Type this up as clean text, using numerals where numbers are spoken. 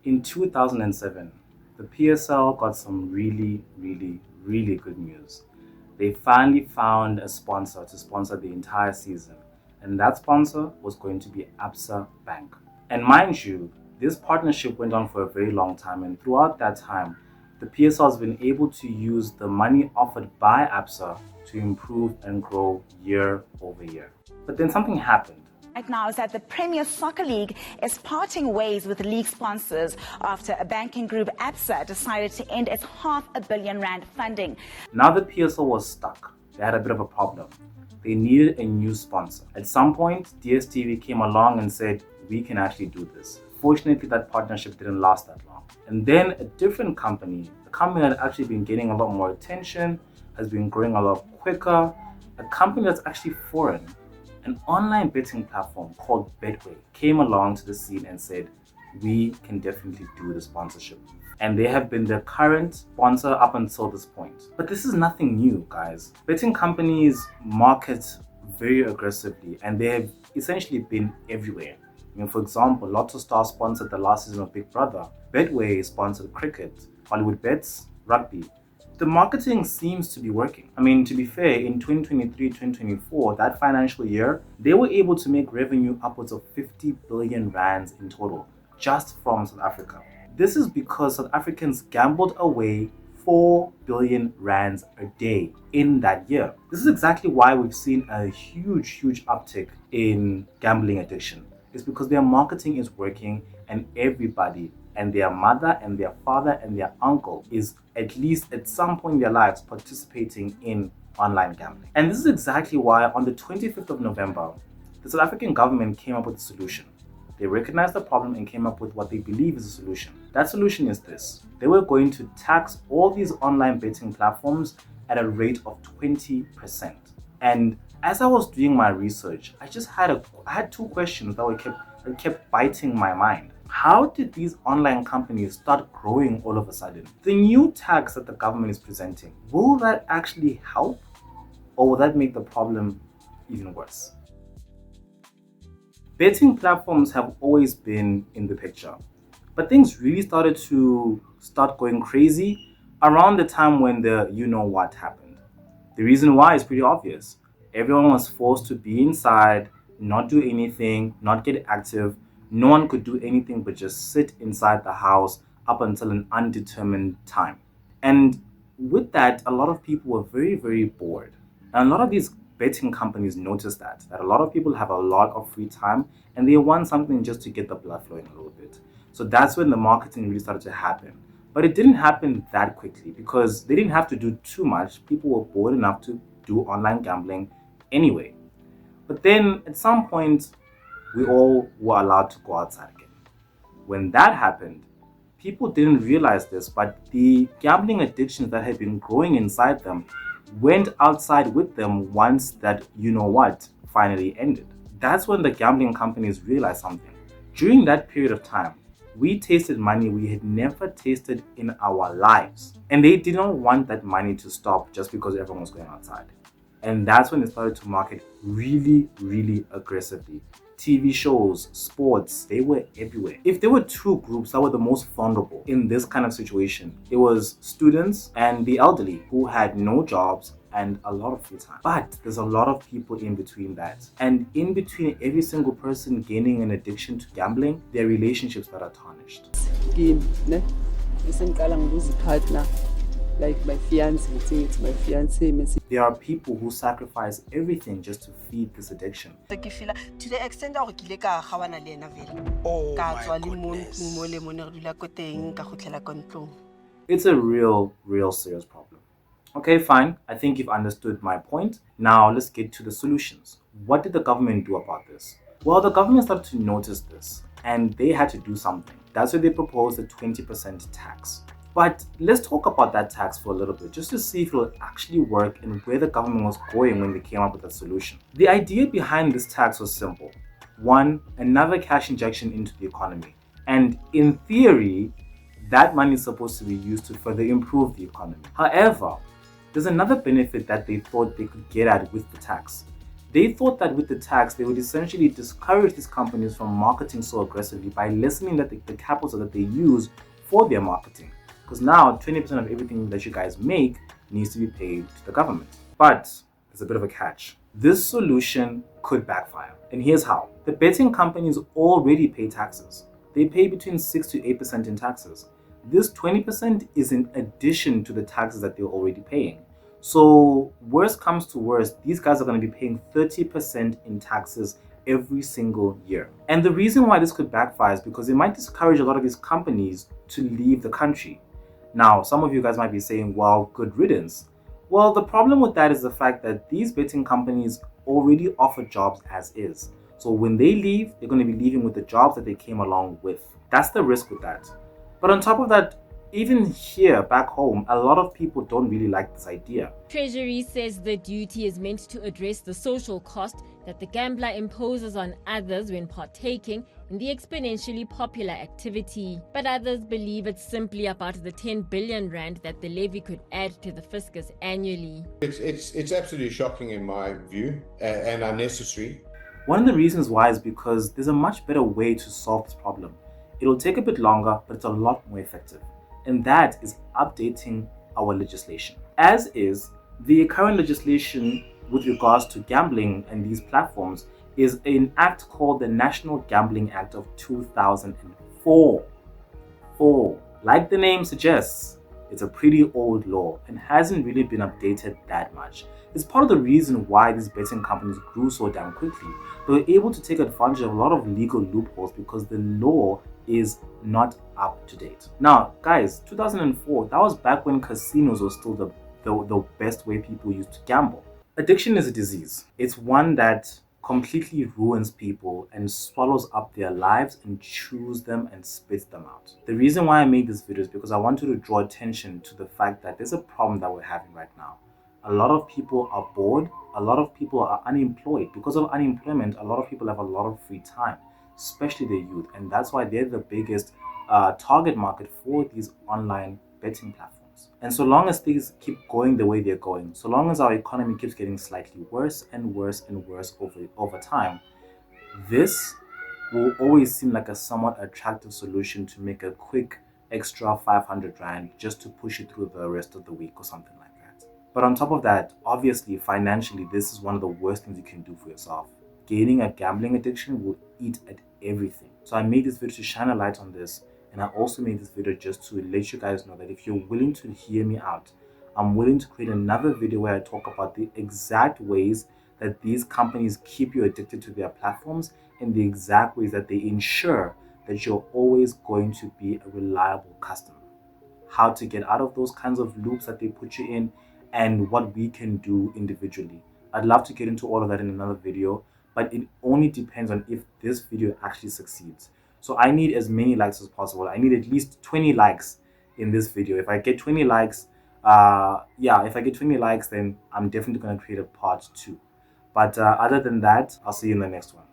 In 2007, the PSL got some really good news. They finally found a sponsor to sponsor the entire season, and that sponsor was going to be Absa Bank. And mind you, this partnership went on for a very long time, and throughout that time, the PSL has been able to use the money offered by Absa to improve and grow year over year. But then something happened. Right now is that the Premier Soccer League is parting ways with league sponsors after a banking group, Absa, decided to end its R500 million funding. Now the PSL was stuck. They had a bit of a problem. They needed a new sponsor. At some point, DSTV came along and said, we can actually do this. Fortunately, that partnership didn't last that long. And then a different company, a company that had actually been getting a lot more attention, has been growing a lot quicker, a company that's actually foreign, an online betting platform called Betway came along to the scene and said, we can definitely do the sponsorship. And they have been the current sponsor up until this point. But this is nothing new, guys. Betting companies market very aggressively and they have essentially been everywhere. I mean, for example, Lotto Star sponsored the last season of Big Brother. Betway sponsored cricket, Hollywood Bets, rugby. The marketing seems to be working. I mean, to be fair, in 2023-2024, that financial year, they were able to make revenue upwards of 50 billion rands in total, just from South Africa. This is because South Africans gambled away 4 billion rands a day in that year. This is exactly why we've seen a huge uptick in gambling addiction. It's because their marketing is working and everybody and their mother and their father and their uncle is at least at some point in their lives participating in online gambling. And this is exactly why on the 25th of November, the South African government came up with a solution. They recognized the problem and came up with what they believe is a solution. That solution is this. They were going to tax all these online betting platforms at a rate of 20%. And as I was doing my research, I had two questions that kept biting my mind. How did these online companies start growing all of a sudden? The new tax that the government is presenting, will that actually help or will that make the problem even worse? Betting platforms have always been in the picture, but things really started to start going crazy around the time when the you know what happened. The reason why is pretty obvious. Everyone was forced to be inside, not do anything, not get active. No one could do anything but just sit inside the house up until an undetermined time. And with that, a lot of people were very bored. And a lot of these betting companies noticed that a lot of people have a lot of free time and they want something just to get the blood flowing a little bit. So that's when the marketing really started to happen. But it didn't happen that quickly because they didn't have to do too much. People were bored enough to do online gambling anyway. But then at some point, we all were allowed to go outside again. When that happened, people didn't realize this, but the gambling addictions that had been growing inside them went outside with them once that you know what finally ended. That's when the gambling companies realized something. During that period of time, we tasted money we had never tasted in our lives. And they didn't want that money to stop just because everyone was going outside. And that's when they started to market really aggressively. TV shows, sports, they were everywhere. If there were two groups that were the most vulnerable in this kind of situation, it was students and the elderly who had no jobs and a lot of free time. But there's a lot of people in between that. And in between every single person gaining an addiction to gambling, their relationships that are tarnished. Like my fiance. There are people who sacrifice everything just to feed this addiction. To the extent that it's a real serious problem. Okay, fine. I think you've understood my point. Now let's get to the solutions. What did the government do about this? Well, the government started to notice this and they had to do something. That's why they proposed a 20% tax. But let's talk about that tax for a little bit, just to see if it will actually work and where the government was going when they came up with that solution. The idea behind this tax was simple. One, another cash injection into the economy. And in theory, that money is supposed to be used to further improve the economy. However, there's another benefit that they thought they could get at with the tax. They thought that with the tax, they would essentially discourage these companies from marketing so aggressively by lessening the capital that they use for their marketing. Because now 20% of everything that you guys make needs to be paid to the government. But there's a bit of a catch. This solution could backfire. And here's how. The betting companies already pay taxes. They pay between 6 to 8% in taxes. This 20% is in addition to the taxes that they're already paying. So worst comes to worst, these guys are going to be paying 30% in taxes every single year. And the reason why this could backfire is because it might discourage a lot of these companies to leave the country. Now, some of you guys might be saying, well, good riddance. Well, the problem with that is the fact that these betting companies already offer jobs as is. So when they leave, they're going to be leaving with the jobs that they came along with. That's the risk with that. But on top of that, even here back home, a lot of people don't really like this idea. Treasury says the duty is meant to address the social cost that the gambler imposes on others when partaking in the exponentially popular activity. But others believe it's simply about the 10 billion rand that the levy could add to the fiscus annually. It's absolutely shocking in my view and unnecessary. One of the reasons why is because there's a much better way to solve this problem. It'll take a bit longer, but it's a lot more effective. And that is updating our legislation. As is, the current legislation with regards to gambling and these platforms is an act called the National Gambling Act of 2004. Like the name suggests, it's a pretty old law and hasn't really been updated that much. It's part of the reason why these betting companies grew so damn quickly. They were able to take advantage of a lot of legal loopholes because the law is not up to date. Now, guys, 2004, that was back when casinos were still the best way people used to gamble. Addiction is a disease. It's one that completely ruins people and swallows up their lives and chews them and spits them out. The reason why I made this video is because I wanted to draw attention to the fact that there's a problem that we're having right now. A lot of people are bored. A lot of people are unemployed. Because of unemployment, a lot of people have a lot of free time, especially the youth. And that's why they're the biggest target market for these online betting platforms. And so long as things keep going the way they're going, so long as our economy keeps getting slightly worse and worse and worse over time, this will always seem like a somewhat attractive solution to make a quick extra 500 rand just to push you through the rest of the week or something like that. But on top of that, obviously, financially, this is one of the worst things you can do for yourself. Gaining a gambling addiction will eat at everything. So I made this video to shine a light on this. And I also made this video just to let you guys know that if you're willing to hear me out, I'm willing to create another video where I talk about the exact ways that these companies keep you addicted to their platforms and the exact ways that they ensure that you're always going to be a reliable customer. How to get out of those kinds of loops that they put you in and what we can do individually. I'd love to get into all of that in another video, but it only depends on if this video actually succeeds. So I need as many likes as possible. I need at least 20 likes in this video. If I get 20 likes, if I get 20 likes, then I'm definitely going to create a part 2. But other than that, I'll see you in the next one.